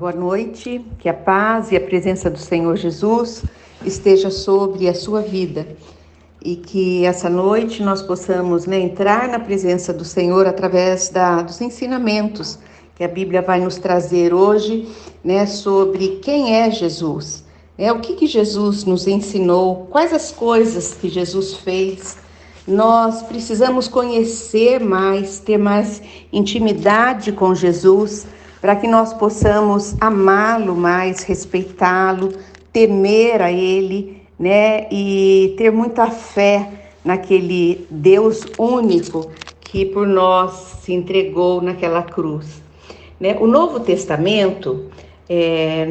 Boa noite, que a paz e a presença do Senhor Jesus esteja sobre a sua vida e que essa noite nós possamos entrar na presença do Senhor através dos ensinamentos que a Bíblia vai nos trazer hoje, sobre quem é Jesus, o que Jesus nos ensinou, quais as coisas que Jesus fez. Nós precisamos conhecer mais, ter mais intimidade com Jesus, para que nós possamos amá-lo mais, respeitá-lo, temer a Ele, e ter muita fé naquele Deus único que por nós se entregou naquela cruz. O Novo Testamento,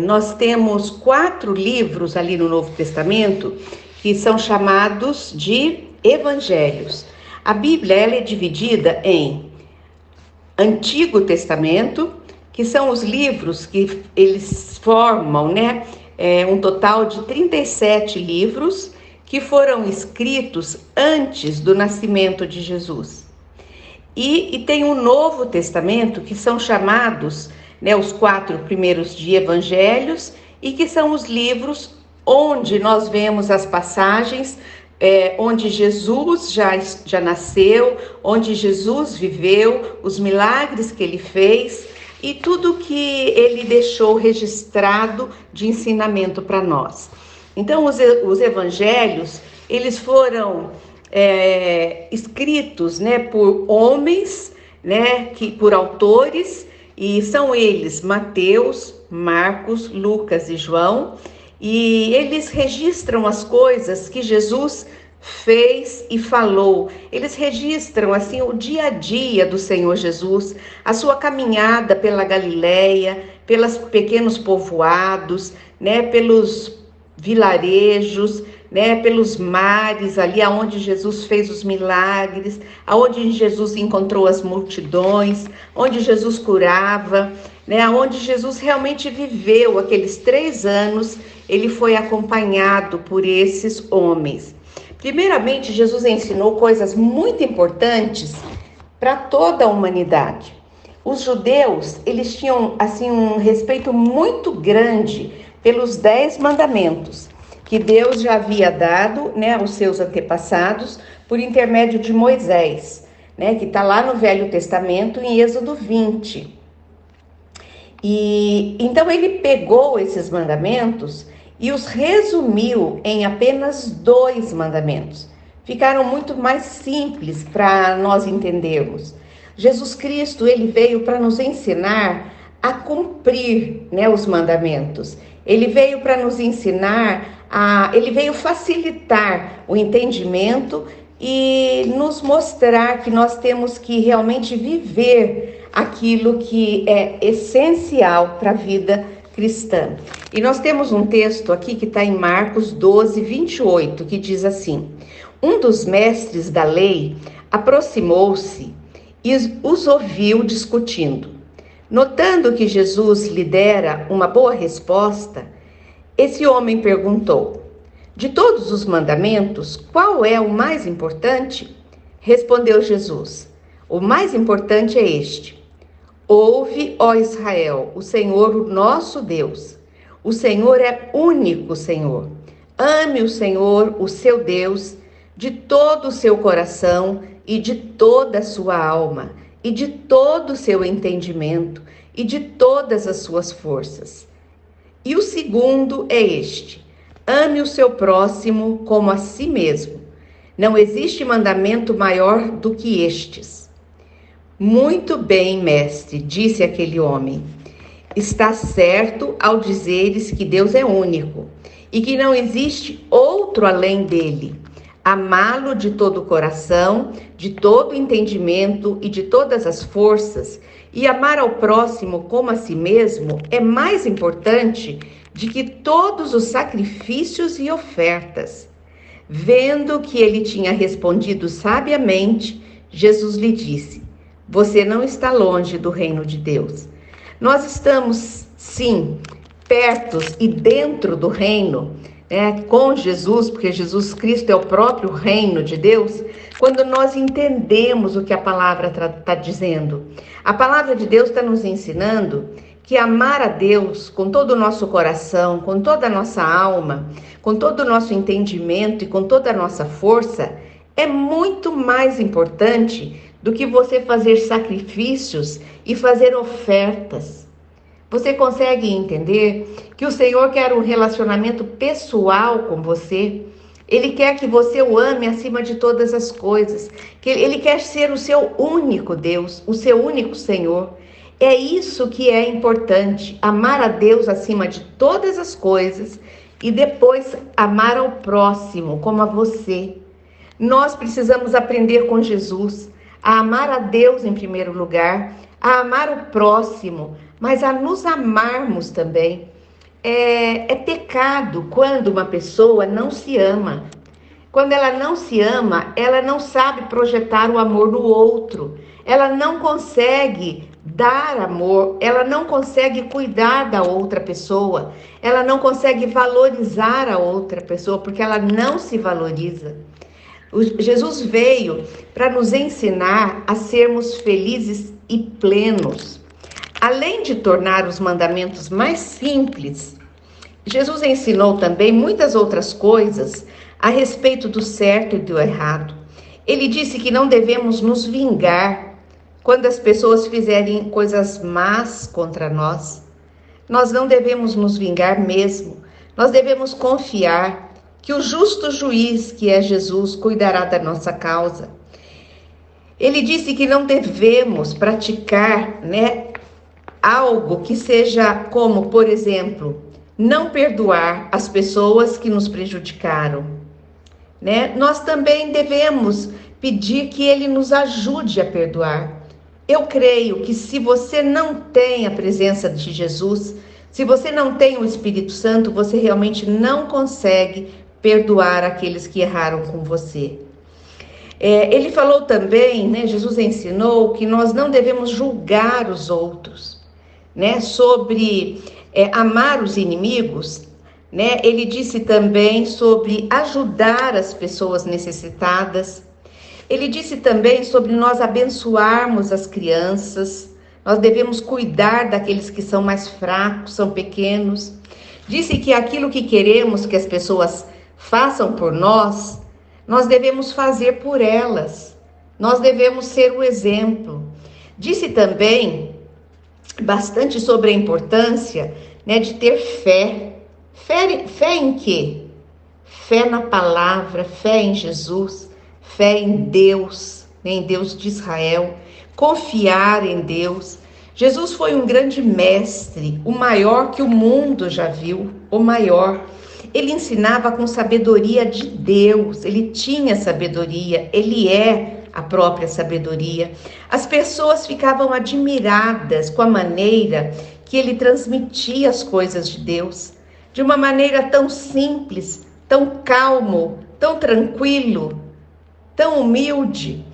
nós temos 4 livros ali no Novo Testamento que são chamados de Evangelhos. A Bíblia ela é dividida em Antigo Testamento, que são os livros que eles formam, um total de 37 livros que foram escritos antes do nascimento de Jesus. E tem o Novo Testamento, que são chamados, os 4 primeiros de Evangelhos, e que são os livros onde nós vemos as passagens onde Jesus já nasceu, onde Jesus viveu, os milagres que ele fez e tudo que ele deixou registrado de ensinamento para nós. Então, os evangelhos, eles foram escritos por homens, por autores, e são eles Mateus, Marcos, Lucas e João, e eles registram as coisas que Jesus fez e falou. Eles registram assim o dia a dia do Senhor Jesus, a sua caminhada pela Galileia, pelos pequenos povoados, pelos vilarejos, pelos mares, ali aonde Jesus fez os milagres, aonde Jesus encontrou as multidões, onde Jesus curava, aonde Jesus realmente viveu aqueles 3 anos. Ele foi acompanhado por esses homens. Primeiramente, Jesus ensinou coisas muito importantes para toda a humanidade. Os judeus, eles tinham assim um respeito muito grande pelos 10 mandamentos que Deus já havia dado, aos seus antepassados por intermédio de Moisés, que está lá no Velho Testamento, em Êxodo 20. E então ele pegou esses mandamentos e os resumiu em apenas 2 mandamentos. Ficaram muito mais simples para nós entendermos. Jesus Cristo, ele veio para nos ensinar a cumprir, os mandamentos. Ele veio para nos ensinar, ele veio facilitar o entendimento e nos mostrar que nós temos que realmente viver aquilo que é essencial para a vida cristã. E nós temos um texto aqui que está em Marcos 12, 28, que diz assim: um dos mestres da lei aproximou-se e os ouviu discutindo. Notando que Jesus lhe dera uma boa resposta, esse homem perguntou: de todos os mandamentos, qual é o mais importante? Respondeu Jesus: o mais importante é este: ouve, ó Israel, o Senhor, o nosso Deus. O Senhor é único Senhor. Ame o Senhor, o seu Deus, de todo o seu coração e de toda a sua alma, e de todo o seu entendimento, e de todas as suas forças. E o segundo é este: ame o seu próximo como a si mesmo. Não existe mandamento maior do que estes. Muito bem, mestre, disse aquele homem. Está certo ao dizeres que Deus é único e que não existe outro além dele. Amá-lo de todo o coração, de todo o entendimento e de todas as forças, e amar ao próximo como a si mesmo é mais importante de que todos os sacrifícios e ofertas. Vendo que ele tinha respondido sabiamente, Jesus lhe disse: você não está longe do reino de Deus. Nós estamos, sim, perto e dentro do reino, com Jesus, porque Jesus Cristo é o próprio reino de Deus, quando nós entendemos o que a palavra está dizendo. A palavra de Deus está nos ensinando que amar a Deus com todo o nosso coração, com toda a nossa alma, com todo o nosso entendimento e com toda a nossa força é muito mais importante do que você fazer sacrifícios e fazer ofertas. Você consegue entender que o Senhor quer um relacionamento pessoal com você? Ele quer que você o ame acima de todas as coisas, que Ele quer ser o seu único Deus, o seu único Senhor. É isso que é importante, amar a Deus acima de todas as coisas e depois amar ao próximo como a você. Nós precisamos aprender com Jesus a amar a Deus em primeiro lugar, a amar o próximo, mas a nos amarmos também. É pecado quando uma pessoa não se ama. Quando ela não se ama, ela não sabe projetar o amor no outro. Ela não consegue dar amor, ela não consegue cuidar da outra pessoa, ela não consegue valorizar a outra pessoa, porque ela não se valoriza. Jesus veio para nos ensinar a sermos felizes e plenos. Além de tornar os mandamentos mais simples, Jesus ensinou também muitas outras coisas a respeito do certo e do errado. Ele disse que não devemos nos vingar quando as pessoas fizerem coisas más contra nós. Nós não devemos nos vingar mesmo. Nós devemos confiar que o justo juiz, que é Jesus, cuidará da nossa causa. Ele disse que não devemos praticar, algo que seja como, por exemplo, não perdoar as pessoas que nos prejudicaram. Nós também devemos pedir que Ele nos ajude a perdoar. Eu creio que se você não tem a presença de Jesus, se você não tem o Espírito Santo, você realmente não consegue perdoar aqueles que erraram com você. Ele falou também, Jesus ensinou que nós não devemos julgar os outros, sobre amar os inimigos. Ele disse também sobre ajudar as pessoas necessitadas. Ele disse também sobre nós abençoarmos as crianças. Nós devemos cuidar daqueles que são mais fracos, são pequenos. Disse que aquilo que queremos que as pessoas façam por nós, nós devemos fazer por elas. Nós devemos ser o exemplo. Disse também bastante sobre a importância, de ter fé. Fé em quê? Fé na palavra, fé em Jesus, fé em Deus de Israel, confiar em Deus. Jesus foi um grande mestre, o maior que o mundo já viu, o maior. Ele ensinava com sabedoria de Deus, ele tinha sabedoria, ele é a própria sabedoria. As pessoas ficavam admiradas com a maneira que ele transmitia as coisas de Deus, de uma maneira tão simples, tão calmo, tão tranquilo, tão humilde.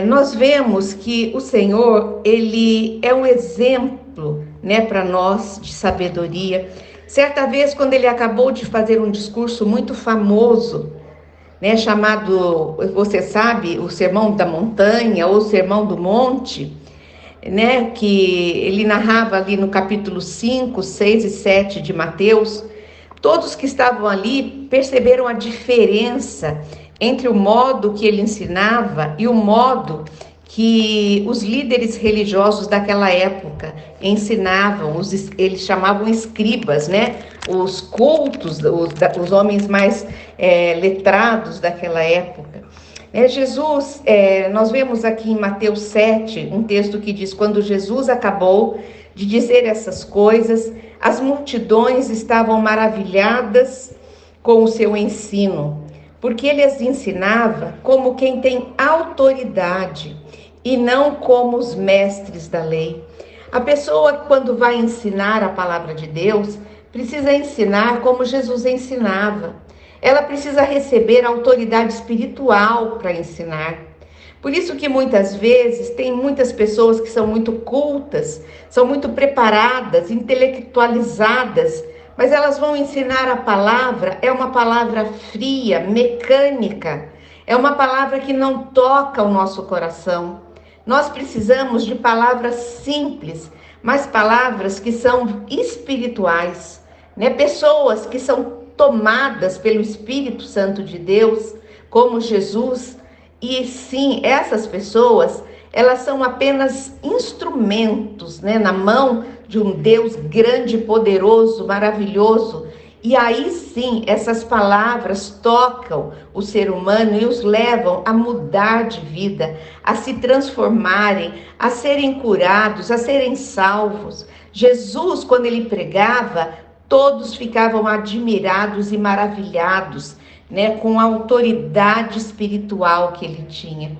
Nós vemos que o Senhor, ele é um exemplo, para nós de sabedoria. Certa vez, quando ele acabou de fazer um discurso muito famoso, chamado, você sabe, o Sermão da Montanha ou o Sermão do Monte, que ele narrava ali no capítulo 5, 6 e 7 de Mateus, todos que estavam ali perceberam a diferença entre o modo que ele ensinava e o modo que os líderes religiosos daquela época ensinavam. Eles chamavam escribas, os cultos, os homens mais letrados daquela época. Jesus, nós vemos aqui em Mateus 7, um texto que diz: quando Jesus acabou de dizer essas coisas, as multidões estavam maravilhadas com o seu ensino, porque ele as ensinava como quem tem autoridade e não como os mestres da lei. A pessoa, quando vai ensinar a palavra de Deus, precisa ensinar como Jesus ensinava. Ela precisa receber autoridade espiritual para ensinar. Por isso que muitas vezes tem muitas pessoas que são muito cultas, são muito preparadas, intelectualizadas, mas elas vão ensinar a palavra, é uma palavra fria, mecânica, é uma palavra que não toca o nosso coração. Nós precisamos de palavras simples, mas palavras que são espirituais, né? Pessoas que são tomadas pelo Espírito Santo de Deus, como Jesus. E sim, essas pessoas, elas são apenas instrumentos, né, na mão de um Deus grande, poderoso, maravilhoso. E aí sim, essas palavras tocam o ser humano e os levam a mudar de vida, a se transformarem, a serem curados, a serem salvos. Jesus, quando ele pregava, todos ficavam admirados e maravilhados, né, com a autoridade espiritual que ele tinha.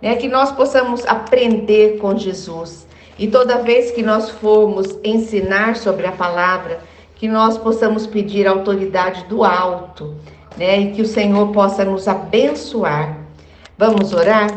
Né, que nós possamos aprender com Jesus. E toda vez que nós formos ensinar sobre a palavra, que nós possamos pedir a autoridade do alto, né? E que o Senhor possa nos abençoar. Vamos orar?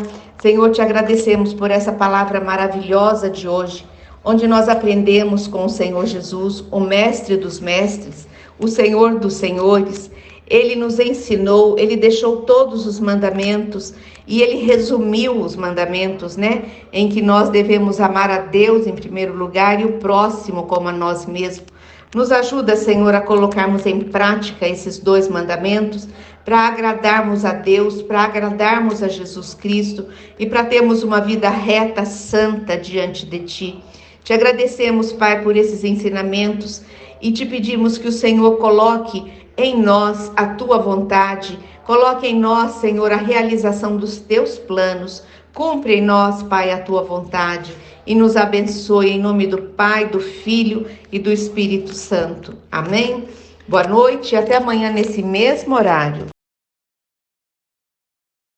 Senhor, te agradecemos por essa palavra maravilhosa de hoje, onde nós aprendemos com o Senhor Jesus, o mestre dos mestres, o Senhor dos senhores. Ele nos ensinou, ele deixou todos os mandamentos e ele resumiu os mandamentos, né? Em que nós devemos amar a Deus em primeiro lugar e o próximo como a nós mesmos. Nos ajuda, Senhor, a colocarmos em prática esses 2 mandamentos para agradarmos a Deus, para agradarmos a Jesus Cristo e para termos uma vida reta, santa diante de Ti. Te agradecemos, Pai, por esses ensinamentos e te pedimos que o Senhor coloque em nós a Tua vontade, coloque em nós, Senhor, a realização dos Teus planos. Cumpre em nós, Pai, a Tua vontade e nos abençoe em nome do Pai, do Filho e do Espírito Santo. Amém? Boa noite e até amanhã nesse mesmo horário.